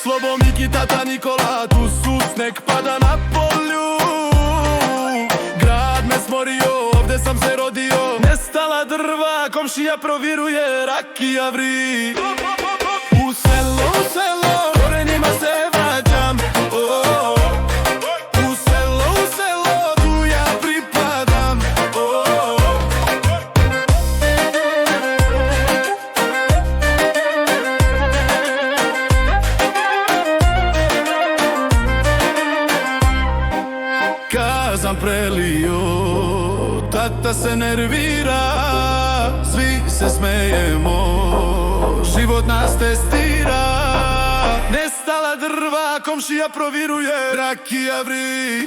Slobo Miki, tata Nikola, tu su sneg pada na polju. Grad me smorio, ovde sam se rodio. Nestala drva, komšija proviruje, rakija vri. U selo, korenima se vraćam. U selo, tu ja pripadam. Kazan prelio, tata se nervira, svi se smejemo, život nas testira. Nestala drva, komšija proviruje, rakija vri.